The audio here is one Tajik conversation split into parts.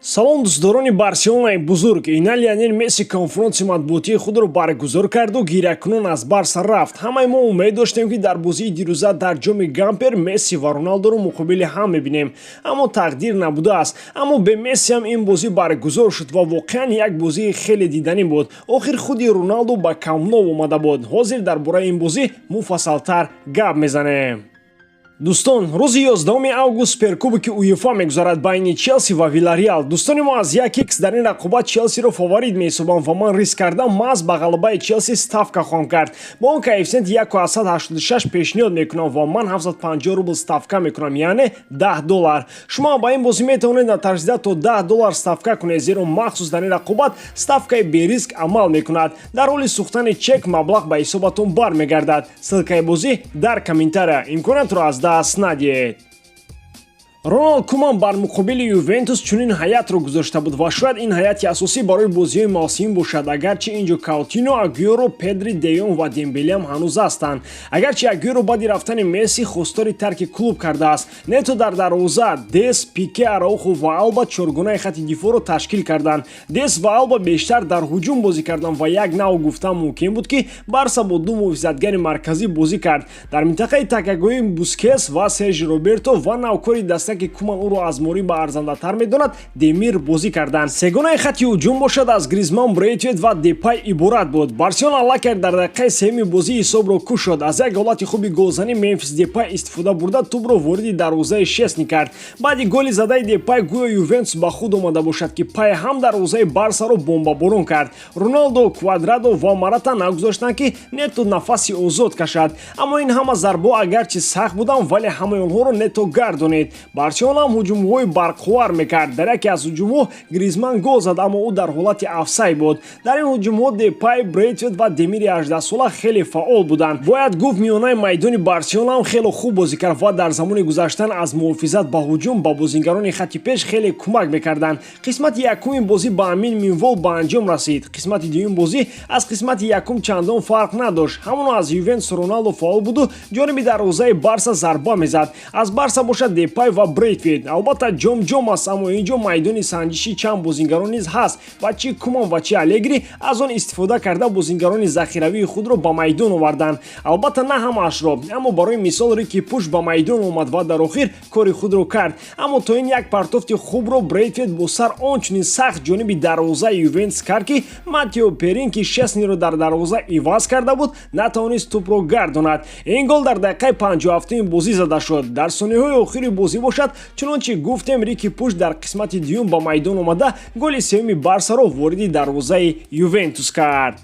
салом дӯстдорони Барселонаи бузург, ина Лионел Месси конференсияи матбуотии худро баргузор карду гирякунон аз Барса рафт. Ҳамаи мо умед доштем ки дар бозии дирӯза дар ҷоми Гампер Месси ва Роналдоро муқобили ҳам мебинем, аммо тақдир набудааст. Аммо бе Месси ҳам ин бозӣ баргузор шуд ва воқеан як бозии хеле диданӣ буд. Охир худи Роналдо ба камнов омада буд. Ҳозир дар бораи ин бозӣ муфассалтар гап мезанем. Дӯстон, рӯзи 11 август суперкубоки УЕФА мегузарад байни Челси ва Виларреал. Дӯстони мо аз 1-х дар ин рақобат Челсиро фаворит меҳисобам ва ман риск кардам маҳз ба ғалабаи Челси ставка хоҳам кард. Бо он коэффициенти 1.86 пешниҳод мекунам ва ман 750 рубл ставка мекунам, яъне $10. Шумо ба ин бозӣ метавонед на тарзида то $10 ставка кунед, зеро махсус дар ин рақобат ставкаи бериск амал мекунад. Дар ҳоли сӯхтани чек маблағ ба ҳисобатон бармегардад. Ссилкаи бозӣ дар комментария. Имконатро аз даст надиҳед. Роналд Куман бар муқобили Ювентус чунин ҳаятро гузошта буд ва шояд ин ҳаяти асосӣ барои бозиҳои мавсимӣ бошад, агарчи инҷо Каутино, Агюэро, Педри, Де Йонг ва Дембеле ҳанӯз ҳастанд. Агарчи Агюэро баъди рафтани Месси хостори тарки клуб кардааст, не то дар дарвоза Дес, Пике, Араухо ва Алба чоргонаи хатти дифоъро ташкил карданд. Дес ва Алба бештар дар ҳуҷум бозӣ карданд ва як нав гуфтан мумкин буд ки Барса бо ду муҳофизатгари марказӣ бозӣ кард. Дар минтақаи такагоҳи Бускес ва Сержи Роберто ва навкори даста ки Куман ӯро аз мори ба арзандатар медонад, Демир бозӣ карданд. Сегонаи хатти ҳуҷум бошад аз Гризман, Брейтвейт ва Депай иборат буд. Барселона аллакай дар дақиқаи сеюми бозӣ ҳисобро кушод. Аз як ҳолати хуби голзанӣ Мемфис Депай истифода бурда тӯбро вориди дарвозаи Шесни кард. Баъди голи задаи Депай гӯё Ювентус ба худ омада бошад ки пай ҳам дарвозаи Барсаро бомбаборон кард. Роналдо, Квадрадо ва Марата нагузоштанд ки нето нафаси озод кашад. Аммо ин ҳама зарбо агарчи сахт буданд, вале ҳамаи онҳоро нето гардонид. Барселона ҳам ҳуҷумҳои барқувар мекард. Дар яке аз ҳуҷумҳо Гризман гол зад, аммо ӯ дар ҳолати афсай буд. Дар ин ҳуҷумҳо Депай, Брейтвейт ва Демири 18-сола хеле фаъол буданд. Бояд гуфт миёнаи майдони Барселона ҳам хеле хуб бозӣ кард ва дар замони гузаштан аз муҳофизат ба ҳуҷум ба бозингарони хатти пеш хеле кӯмак мекарданд. Қисмати якуми бозӣ ба амин минвол ба анҷом расид. Қисмати дуюми бозӣ аз қисмати якум чандон фарқ надошт. Ҳамон аз Ювентус Роналдо фаъол буду ҷониби дарвозаи Барса зарба мезад. Аз Барса бошад Депай ва Брейтвейт. Албатта ҷом аст, аммо инҷо майдони санҷиши чанд бозингарон низ ҳаст ва чи Куман ва чи Алегри аз он истифода карда бозингарони захиравии худро ба майдон оварданд. Албатта на ҳамаашро, аммо барои мисол Рики Пуш ба майдон омад ва дар охир кори худро кард. Аммо то ин як партофти хубро Брейтвейт бо сар ончунин сахт ҷониби дарвозаи Ювентус кард ки Матео Перин ки Шесниро дар дарвоза иваз карда буд, натавонист тӯпро гардонад. Ин гол дар дақиқаи 57-ум бозӣ зада шуд. Дар сониҳаҳои охири бозӣ бошад, чунончи гуфтем Рики Пуш дар қисмати дуюм ба майдон омада голи сеюми Барсаро вориди дарвозаи Ювентус кард.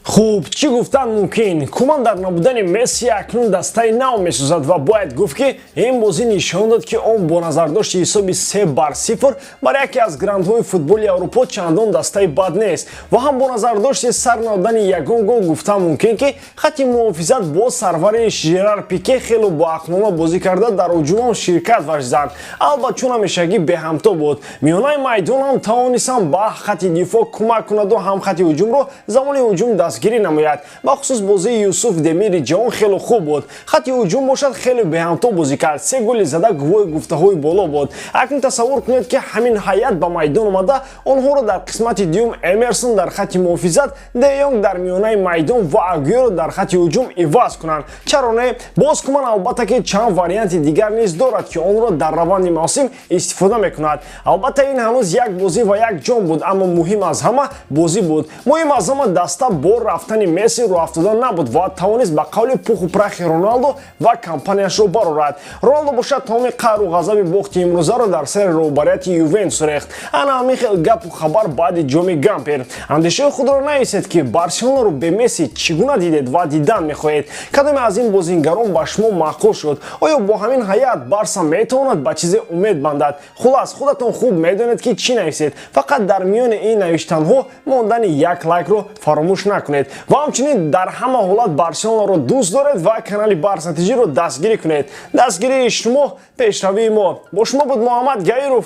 Хуб, чӣ гуфтан мумкин? Куман дар набудани Месси акнун дастаи нав месозад ва бояд гуфт ки ин бозӣ нишон дод ки он бо назардошти ҳисоби 3-0 бар яке аз грандҳои футболи Аврупо чандон дастаи бад нест ва ҳам бо назардошти сар надодани ягон гол гуфтан мумкин ки хатти муҳофизат бо сарвари Жерар Пике хеле боақлона бозӣ карда дар ҳуҷумам ширкат ваштзад. Албатта чун ҳамешагӣ беҳамто буд. Миёнаи майдон ҳам тавонистанд ба хатти дифоъ кӯмак кунаду ҳам хатти ҳуҷумро замони ҳуҷум дастгирӣ намояд. Бахусус бозии Юсуф Демири ҷавон хеле хуб буд. Хатти ҳуҷум бошад хеле беҳамто бозӣ кард. 3 голи зада гувоҳи гуфтаҳои боло буд. Акнун тасаввур кунед ки ҳамин ҳаят ба майдон омада онҳоро дар қисмати дуюм Эмерсон дар хатти муҳофизат, Де Йонг дар миёнаи майдон ва Агюэро дар хатти ҳуҷум иваз кунанд. Чаро не? Боз Куман албатта ки чанд варианти дигар низ дорад ки онро дар раванди мавсим истифода мекунад. Албатта ин ҳанӯз як бозӣ ва як ҷом буд, аммо муҳим аз ҳама бозӣ буд. Муҳим аз ҳама даста бо рафтани Месси роҳ афтода набуд ва тавонист ба қавли пуху прахи Роналдо ва компанияшро барорад. Роналдо бошад тамоми қаҳру ғазаби бохти имрӯзаро дар сари роҳбарияти Ювентус рехт. Ана ҳамин хел гапу хабар баъди ҷоми Гампер. Андешаи худро нависед ки Барселонаро бе Месси чӣ гуна дидед ва дидан мехоҳед? Кадоме аз ин бозингарон ба шумо маъқул шуд? Оё бо ҳамин ҳаят Барса метавонад ба чизе умед бандад? Хулас, худатон хуб медонед ки чӣ нависед. Фақат дар миёни ин навиштанҳо мондани як лайкро фаромӯш накунед. ва ҳамчунин дар ҳама ҳолат Барселонаро дӯст доред ва канали Барсатиҷиро дастгирӣ кунед. Дастгирии шумо, пешравии мо. Бо шумо буд Муҳаммад Гаиров.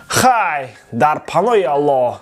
Хай, дар паноҳи Аллоҳ.